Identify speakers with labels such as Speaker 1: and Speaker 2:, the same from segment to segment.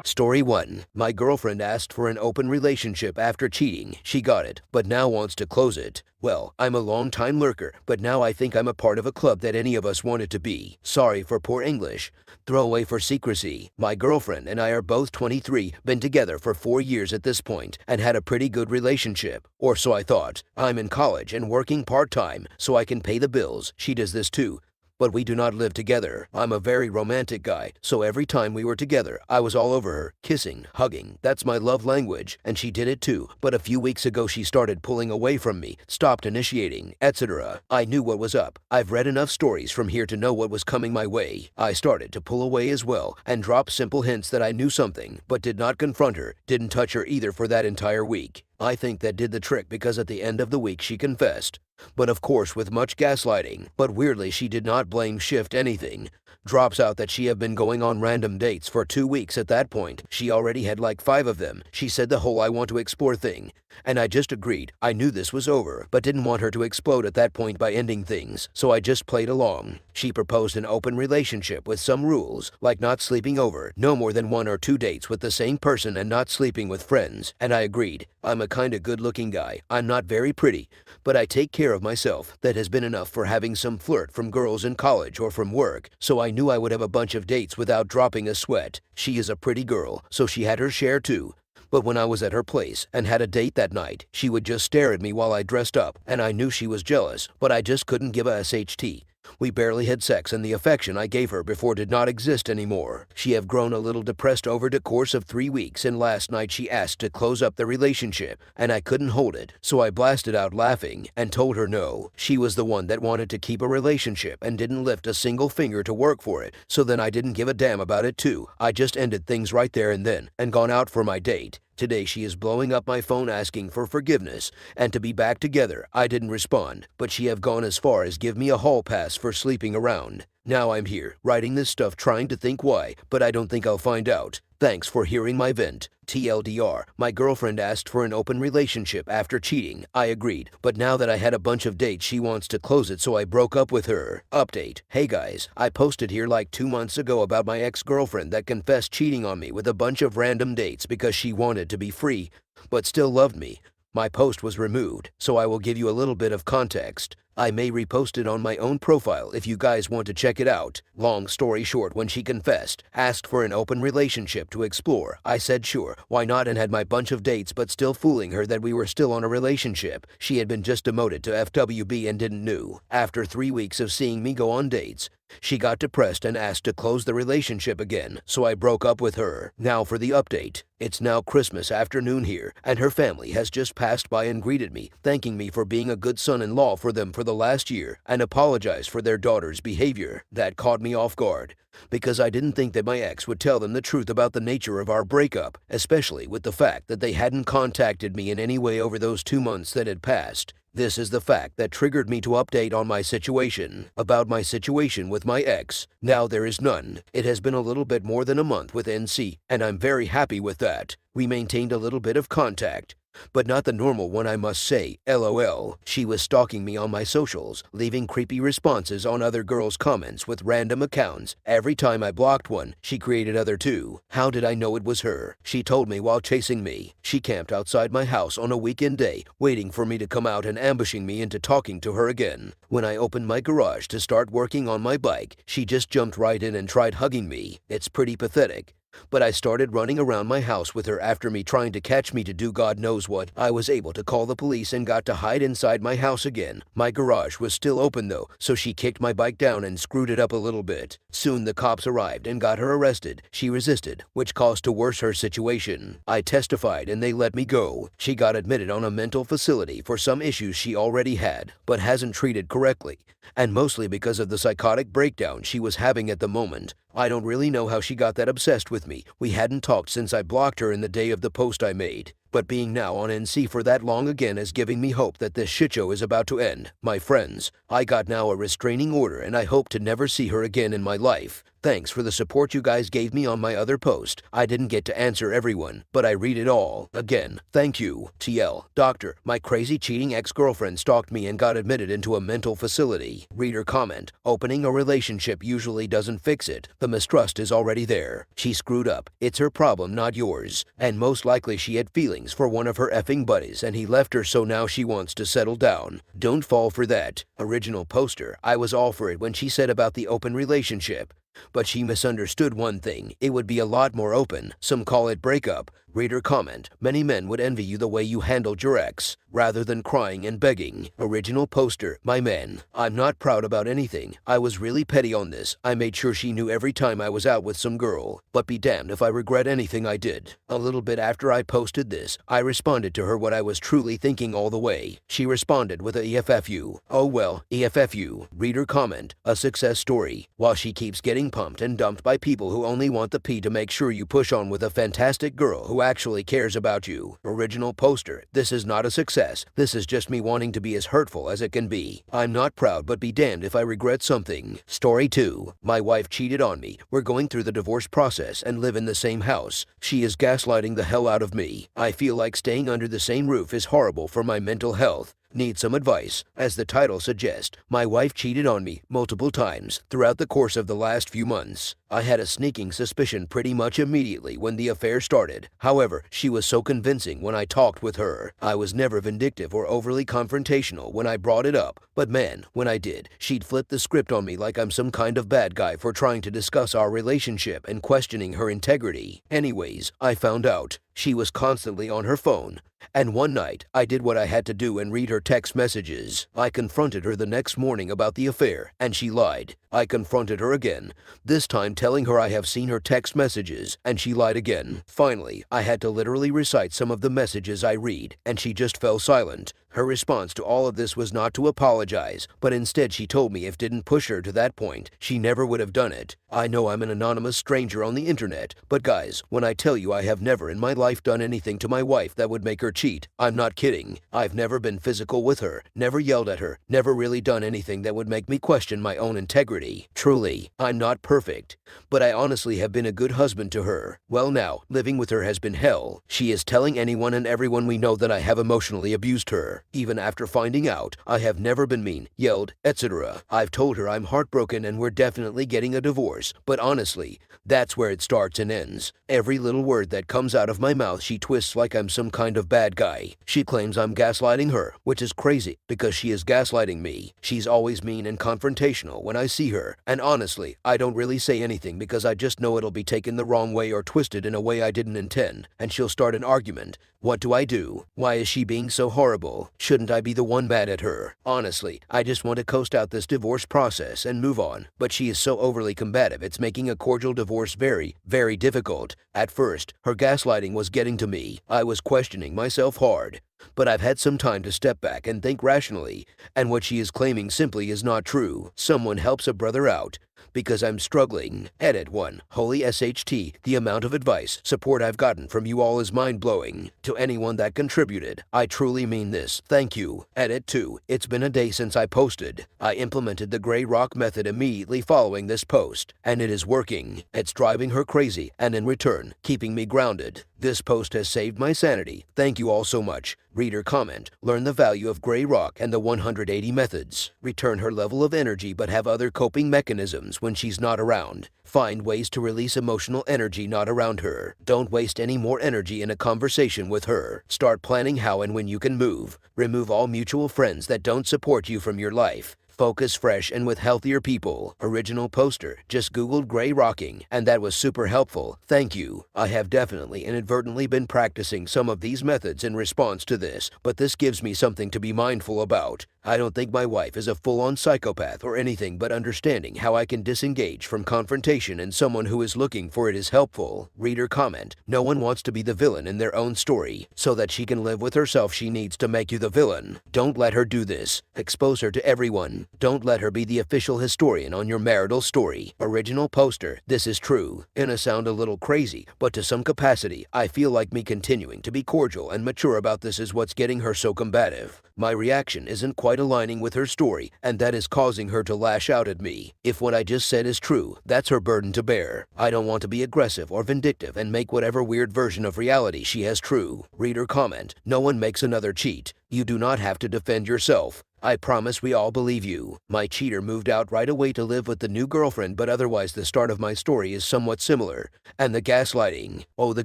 Speaker 1: Story 1. My girlfriend asked for an open relationship after cheating. She got it, but now wants to close it. Well, I'm a long-time lurker, but now I think I'm a part of a club that any of us wanted to be. Sorry for poor English. Throwaway for secrecy. My girlfriend and I are both 23, been together for 4 years at this point, and had a pretty good relationship. Or so I thought. I'm in college and working part-time, so I can pay the bills. She does this too. But we do not live together. I'm a very romantic guy, so every time we were together, I was all over her, kissing, hugging. That's my love language, and she did it too. But a few weeks ago she started pulling away from me, stopped initiating, etc. I knew what was up. I've read enough stories from here to know what was coming my way. I started to pull away as well, and drop simple hints that I knew something, but did not confront her, didn't touch her either for that entire week. I think that did the trick because at the end of the week she confessed. But of course with much gaslighting, but weirdly she did not blame shift anything. Drops out that she have been going on random dates for 2 weeks at that point. She already had like 5 of them. She said the whole I want to explore thing. And I just agreed. I knew this was over, but didn't want her to explode at that point by ending things, so I just played along. She proposed an open relationship with some rules, like not sleeping over, no more than 1 or 2 dates with the same person and not sleeping with friends, and I agreed. I'm a kinda good-looking guy. I'm not very pretty, but I take care of myself. That has been enough for having some flirt from girls in college or from work, so I knew I would have a bunch of dates without dropping a sweat. She is a pretty girl, so she had her share too. But when I was at her place and had a date that night, she would just stare at me while I dressed up, and I knew she was jealous, but I just couldn't give a SHT. We barely had sex and the affection I gave her before did not exist anymore. She have grown a little depressed over the course of 3 weeks, and last night she asked to close up the relationship, and I couldn't hold it, so I blasted out laughing and told her no. She was the one that wanted to keep a relationship and didn't lift a single finger to work for it, so then I didn't give a damn about it too. I just ended things right there and then, and gone out for my date. Today she is blowing up my phone asking for forgiveness and to be back together. I didn't respond, but she have gone as far as give me a hall pass for sleeping around. Now I'm here, writing this stuff trying to think why, but I don't think I'll find out. Thanks for hearing my vent. TLDR, my girlfriend asked for an open relationship after cheating. I agreed, but now that I had a bunch of dates she wants to close it, so I broke up with her. Update. Hey guys, I posted here like 2 months ago about my ex-girlfriend that confessed cheating on me with a bunch of random dates because she wanted to be free, but still loved me. My post was removed, so I will give you a little bit of context. I may repost it on my own profile if you guys want to check it out. Long story short, when she confessed, asked for an open relationship to explore, I said sure, why not, and had my bunch of dates, but still fooling her that we were still on a relationship. She had been just demoted to FWB and didn't know. After 3 weeks of seeing me go on dates, she got depressed and asked to close the relationship again, so I broke up with her. Now for the update. It's now Christmas afternoon here, and her family has just passed by and greeted me, thanking me for being a good son-in-law for them for the last year, and apologized for their daughter's behavior. That caught me off guard, because I didn't think that my ex would tell them the truth about the nature of our breakup, especially with the fact that they hadn't contacted me in any way over those 2 months that had passed. This is the fact that triggered me to update on my situation. About my situation with my ex, now there is none. It has been a little bit more than a month with NC, and I'm very happy with that. We maintained a little bit of contact, but not the normal one, I must say. LOL. She was stalking me on my socials, leaving creepy responses on other girls' comments with random accounts. Every time I blocked one, she created other 2. How did I know it was her? She told me while chasing me. She camped outside my house on a weekend day, waiting for me to come out and ambushing me into talking to her again. When I opened my garage to start working on my bike, she just jumped right in and tried hugging me. It's pretty pathetic. But I started running around my house with her after me trying to catch me to do God knows what. I was able to call the police and got to hide inside my house again. My garage was still open though, so she kicked my bike down and screwed it up a little bit. Soon the cops arrived and got her arrested. She resisted, which caused to worse her situation. I testified and they let me go. She got admitted on a mental facility for some issues she already had, but hasn't treated correctly, and mostly because of the psychotic breakdown she was having at the moment. I don't really know how she got that obsessed with me. We hadn't talked since I blocked her in the day of the post I made. But being now on NC for that long again is giving me hope that this shitshow is about to end. My friends, I got now a restraining order and I hope to never see her again in my life. Thanks for the support you guys gave me on my other post. I didn't get to answer everyone, but I read it all. Again, thank you. TL. Doctor, my crazy cheating ex-girlfriend stalked me and got admitted into a mental facility. Reader comment. Opening a relationship usually doesn't fix it. The mistrust is already there. She screwed up. It's her problem, not yours. And most likely she had feelings for one of her effing buddies and he left her, so now she wants to settle down. Don't fall for that. Original poster. I was all for it when she said about the open relationship. But she misunderstood one thing. It would be a lot more open. Some call it breakup. Reader comment. Many men would envy you the way you handled your ex, rather than crying and begging. Original poster. My man. I'm not proud about anything. I was really petty on this. I made sure she knew every time I was out with some girl. But be damned if I regret anything I did. A little bit after I posted this, I responded to her what I was truly thinking all the way. She responded with a EFFU. Oh well, EFFU. Reader comment. A success story. While she keeps getting pumped and dumped by people who only want the pee to make sure you push on with a fantastic girl who actually cares about you. Original poster. This is not a success. This is just me wanting to be as hurtful as it can be. I'm not proud, but be damned if I regret something. Story 2. My wife cheated on me. We're going through the divorce process and live in the same house. She is gaslighting the hell out of me. I feel like staying under the same roof is horrible for my mental health. Need some advice. As the title suggests, my wife cheated on me multiple times throughout the course of the last few months. I had a sneaking suspicion pretty much immediately when the affair started. However, she was so convincing when I talked with her. I was never vindictive or overly confrontational when I brought it up, but man, when I did, she'd flip the script on me like I'm some kind of bad guy for trying to discuss our relationship and questioning her integrity. Anyways, I found out she was constantly on her phone. And one night, I did what I had to do and read her text messages. I confronted her the next morning about the affair, and she lied. I confronted her again, this time telling her I have seen her text messages, and she lied again. Finally, I had to literally recite some of the messages I read, and she just fell silent. Her response to all of this was not to apologize, but instead she told me if didn't push her to that point, she never would have done it. I know I'm an anonymous stranger on the internet, but guys, when I tell you I have never in my life done anything to my wife that would make her cheat, I'm not kidding. I've never been physical with her, never yelled at her, never really done anything that would make me question my own integrity. Truly, I'm not perfect, but I honestly have been a good husband to her. Well now, living with her has been hell. She is telling anyone and everyone we know that I have emotionally abused her. Even after finding out, I have never been mean, yelled, etc. I've told her I'm heartbroken and we're definitely getting a divorce, but honestly, that's where it starts and ends. Every little word that comes out of my mouth she twists like I'm some kind of bad guy. She claims I'm gaslighting her, which is crazy because she is gaslighting me. She's always mean and confrontational when I see her, and honestly, I don't really say anything because I just know it'll be taken the wrong way or twisted in a way I didn't intend, and she'll start an argument. What do I do? Why is she being so horrible? Shouldn't I be the one mad at her? Honestly, I just want to coast out this divorce process and move on, but she is so overly combative it's making a cordial divorce very, very difficult. At first, her gaslighting was getting to me. I was questioning myself hard. But I've had some time to step back and think rationally, and what she is claiming simply is not true. Someone helps a brother out, because I'm struggling. Edit 1. Holy SHT, the amount of advice, support I've gotten from you all is mind-blowing. To anyone that contributed, I truly mean this. Thank you. Edit 2. It's been a day since I posted. I implemented the gray rock method immediately following this post, and it is working. It's driving her crazy, and in return, keeping me grounded. This post has saved my sanity. Thank you all so much. Reader comment. Learn the value of gray rock and the 180 methods. Return her level of energy but have other coping mechanisms when she's not around. Find ways to release emotional energy not around her. Don't waste any more energy in a conversation with her. Start planning how and when you can move. Remove all mutual friends that don't support you from your life. Focus fresh and with healthier people. Original poster. Just Googled gray rocking, and that was super helpful. Thank you. I have definitely inadvertently been practicing some of these methods in response to this, but this gives me something to be mindful about. I don't think my wife is a full-on psychopath or anything, but understanding how I can disengage from confrontation and someone who is looking for it is helpful. Reader comment. No one wants to be the villain in their own story. So that she can live with herself, she needs to make you the villain. Don't let her do this. Expose her to everyone. Don't let her be the official historian on your marital story. Original poster. This is true. Gonna sound a little crazy, but to some capacity, I feel like me continuing to be cordial and mature about this is what's getting her so combative. My reaction isn't quite quite aligning with her story, and that is causing her to lash out at me. If what I just said is true, that's her burden to bear. I don't want to be aggressive or vindictive and make whatever weird version of reality she has true. Reader comment: no one makes another cheat. You do not have to defend yourself. I promise we all believe you. My cheater moved out right away to live with the new girlfriend, but otherwise the start of my story is somewhat similar. And the gaslighting. Oh, the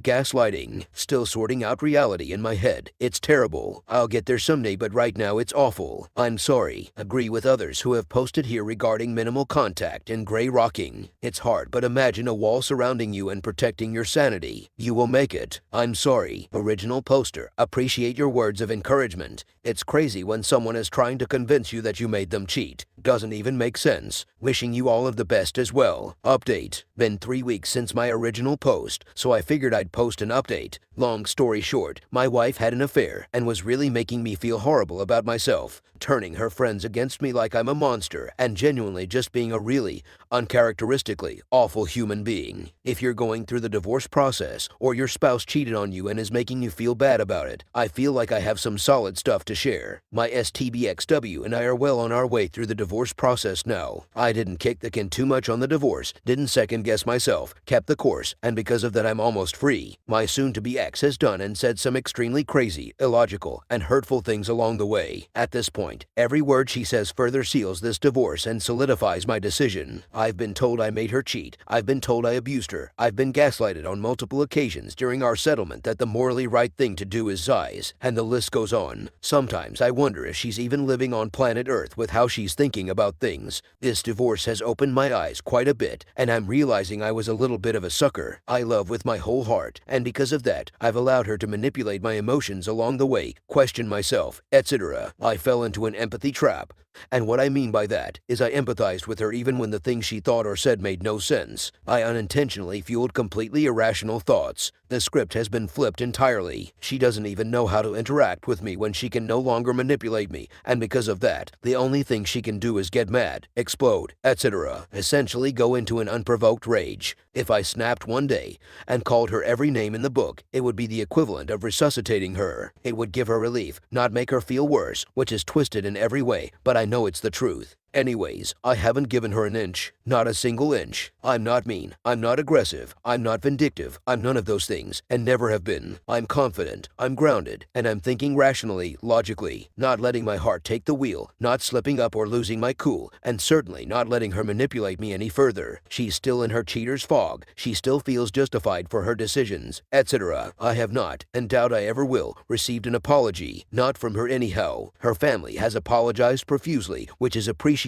Speaker 1: gaslighting. Still sorting out reality in my head. It's terrible. I'll get there someday, but right now it's awful. I'm sorry. Agree with others who have posted here regarding minimal contact and gray rocking. It's hard, but imagine a wall surrounding you and protecting your sanity. You will make it. I'm sorry. Original poster. Appreciate your words of encouragement. It's crazy when someone is trying to convince you that you made them cheat. Doesn't even make sense. Wishing you all of the best as well. Update. Been 3 weeks since my original post, so I figured I'd post an update. Long story short, my wife had an affair and was really making me feel horrible about myself, turning her friends against me like I'm a monster and genuinely just being a really uncharacteristically awful human being. If you're going through the divorce process or your spouse cheated on you and is making you feel bad about it, I feel like I have some solid stuff to share. My STBXW and I are well on our way through the divorce process now. I didn't kick the can too much on the divorce, didn't second guess myself, kept the course, and because of that I'm almost free. My soon-to-be ex has done and said some extremely crazy, illogical, and hurtful things along the way. At this point, every word she says further seals this divorce and solidifies my decision. I've been told I made her cheat. I've been told I abused her. I've been gaslighted on multiple occasions during our settlement that the morally right thing to do is size, and the list goes on. Sometimes I wonder if she's even living on planet Earth with how she's thinking about things. This divorce has opened my eyes quite a bit, and I'm realizing I was a little bit of a sucker. I love with my whole heart, and because of that, I've allowed her to manipulate my emotions along the way, question myself, etc. I fell into an empathy trap. And what I mean by that is I empathized with her even when the things she thought or said made no sense. I unintentionally fueled completely irrational thoughts. The script has been flipped entirely. She doesn't even know how to interact with me when she can no longer manipulate me, and because of that, the only thing she can do is get mad, explode, etc. Essentially go into an unprovoked rage. If I snapped one day and called her every name in the book, it would be the equivalent of resuscitating her. It would give her relief, not make her feel worse, which is twisted in every way, but I know it's the truth. Anyways, I haven't given her an inch. Not a single inch. I'm not mean. I'm not aggressive. I'm not vindictive. I'm none of those things, and never have been. I'm confident. I'm grounded. And I'm thinking rationally, logically. Not letting my heart take the wheel. Not slipping up or losing my cool. And certainly not letting her manipulate me any further. She's still in her cheater's fog. She still feels justified for her decisions, etc. I have not, and doubt I ever will, received an apology. Not from her anyhow. Her family has apologized profusely, which is appreciated,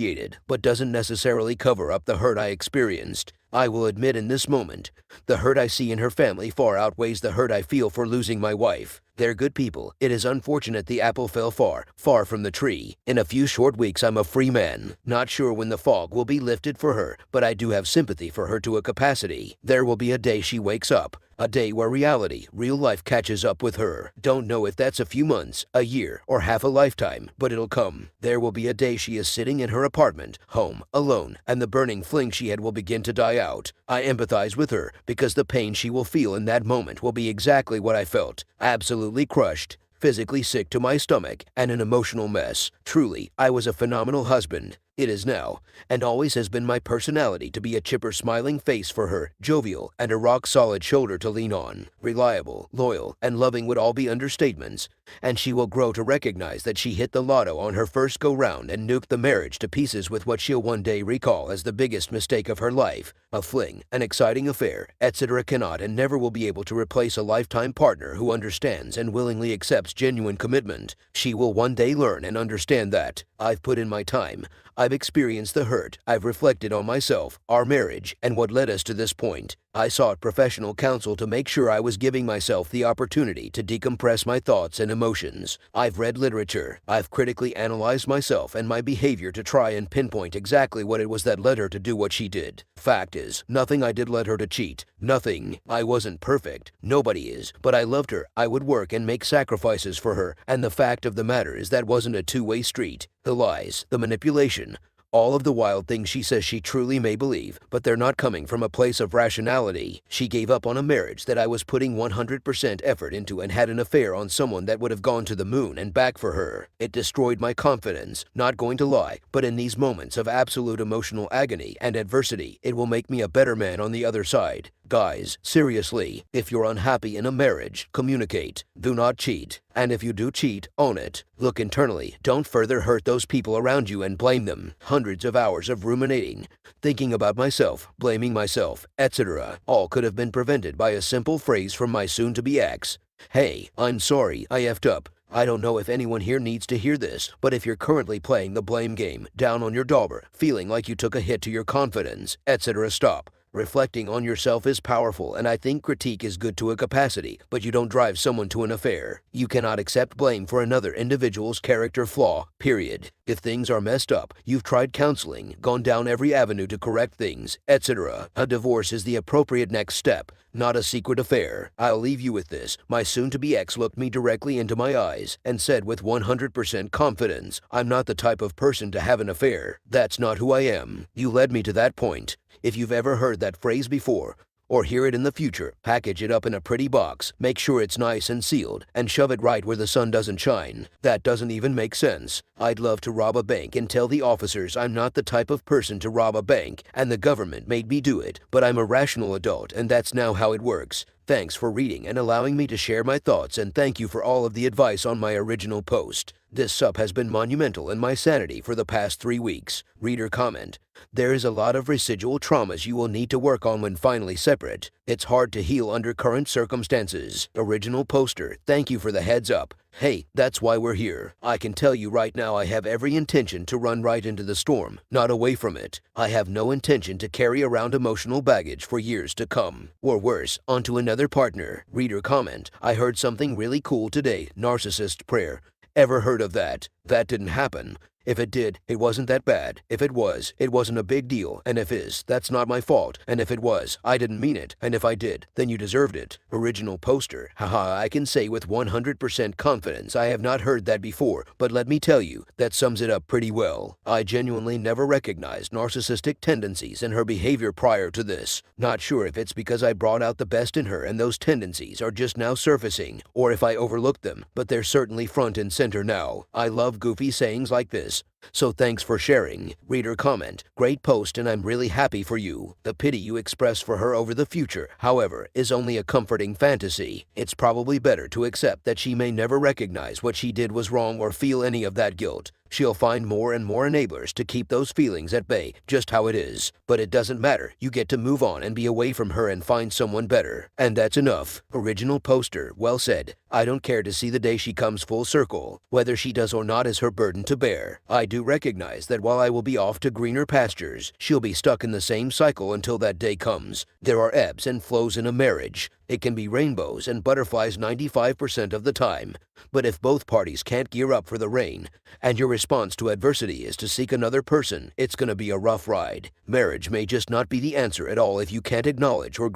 Speaker 1: but doesn't necessarily cover up the hurt I experienced. I will admit in this moment, the hurt I see in her family far outweighs the hurt I feel for losing my wife. They're good people. It is unfortunate the apple fell far, far from the tree. In a few short weeks I'm a free man. Not sure when the fog will be lifted for her, but I do have sympathy for her to a capacity. There will be a day she wakes up. A day where reality, real life catches up with her. Don't know if that's a few months, a year, or half a lifetime, but it'll come. There will be a day she is sitting in her apartment, home, alone, and the burning fling she had will begin to die out. I empathize with her because the pain she will feel in that moment will be exactly what I felt. Absolutely crushed. Physically sick to my stomach, and an emotional mess. Truly, I was a phenomenal husband. It is now, and always has been my personality to be a chipper smiling face for her, jovial, and a rock-solid shoulder to lean on. Reliable, loyal, and loving would all be understatements, and she will grow to recognize that she hit the lotto on her first go-round and nuked the marriage to pieces with what she'll one day recall as the biggest mistake of her life. A fling, an exciting affair, etc. cannot and never will be able to replace a lifetime partner who understands and willingly accepts genuine commitment. She will one day learn and understand that. I've put in my time. I've experienced the hurt. I've reflected on myself, our marriage, and what led us to this point. I sought professional counsel to make sure I was giving myself the opportunity to decompress my thoughts and emotions. I've read literature. I've critically analyzed myself and my behavior to try and pinpoint exactly what it was that led her to do what she did. Fact is, nothing I did led her to cheat. Nothing. I wasn't perfect. Nobody is. But I loved her. I would work and make sacrifices for her. And the fact of the matter is that wasn't a two-way street. The lies, the manipulation, All of the wild things she says she truly may believe, but they're not coming from a place of rationality. She gave up on a marriage that I was putting 100% effort into and had an affair on someone that would have gone to the moon and back for her. It destroyed my confidence, not going to lie, but in these moments of absolute emotional agony and adversity, it will make me a better man on the other side. Guys, seriously, if you're unhappy in a marriage, communicate. Do not cheat. And if you do cheat, own it. Look internally. Don't further hurt those people around you and blame them. Hundreds of hours of ruminating, thinking about myself, blaming myself, etc. all could have been prevented by a simple phrase from my soon-to-be ex. Hey, I'm sorry, I effed up. I don't know if anyone here needs to hear this, but if you're currently playing the blame game, down on your dauber, feeling like you took a hit to your confidence, etc., stop. Reflecting on yourself is powerful, and I think critique is good to a capacity, but you don't drive someone to an affair. You cannot accept blame for another individual's character flaw, period. If things are messed up, you've tried counseling, gone down every avenue to correct things, etc. A divorce is the appropriate next step, not a secret affair. I'll leave you with this. My soon-to-be ex looked me directly into my eyes and said with 100% confidence, I'm not the type of person to have an affair. That's not who I am. You led me to that point. If you've ever heard that phrase before, or hear it in the future, package it up in a pretty box, make sure it's nice and sealed, and shove it right where the sun doesn't shine. That doesn't even make sense. I'd love to rob a bank and tell the officers I'm not the type of person to rob a bank, and the government made me do it, but I'm a rational adult, and that's now how it works. Thanks for reading and allowing me to share my thoughts, and thank you for all of the advice on my original post. This sup has been monumental in my sanity for the past 3 weeks. Reader comment. There is a lot of residual traumas you will need to work on when finally separate. It's hard to heal under current circumstances. Original poster, thank you for the heads up. Hey, that's why we're here. I can tell you right now I have every intention to run right into the storm, not away from it. I have no intention to carry around emotional baggage for years to come. Or worse, onto another partner. Reader comment, I heard something really cool today, narcissist prayer. Ever heard of that? That didn't happen. If it did, it wasn't that bad. If it was, it wasn't a big deal. And if is, that's not my fault. And if it was, I didn't mean it. And if I did, then you deserved it. Original poster. Haha, I can say with 100% confidence I have not heard that before, but let me tell you, that sums it up pretty well. I genuinely never recognized narcissistic tendencies in her behavior prior to this. Not sure if it's because I brought out the best in her and those tendencies are just now surfacing, or if I overlooked them, but they're certainly front and center now. I love goofy sayings like this. So thanks for sharing. Reader comment, great post and I'm really happy for you. The pity you express for her over the future, however, is only a comforting fantasy. It's probably better to accept that she may never recognize what she did was wrong or feel any of that guilt. She'll find more and more enablers to keep those feelings at bay, just how it is. But it doesn't matter, you get to move on and be away from her and find someone better. And that's enough. Original poster, well said. I don't care to see the day she comes full circle. Whether she does or not is her burden to bear. I do recognize that while I will be off to greener pastures, she'll be stuck in the same cycle until that day comes. There are ebbs and flows in a marriage. It can be rainbows and butterflies 95% of the time. But if both parties can't gear up for the rain, and your response to adversity is to seek another person, it's gonna be a rough ride. Marriage may just not be the answer at all if you can't acknowledge or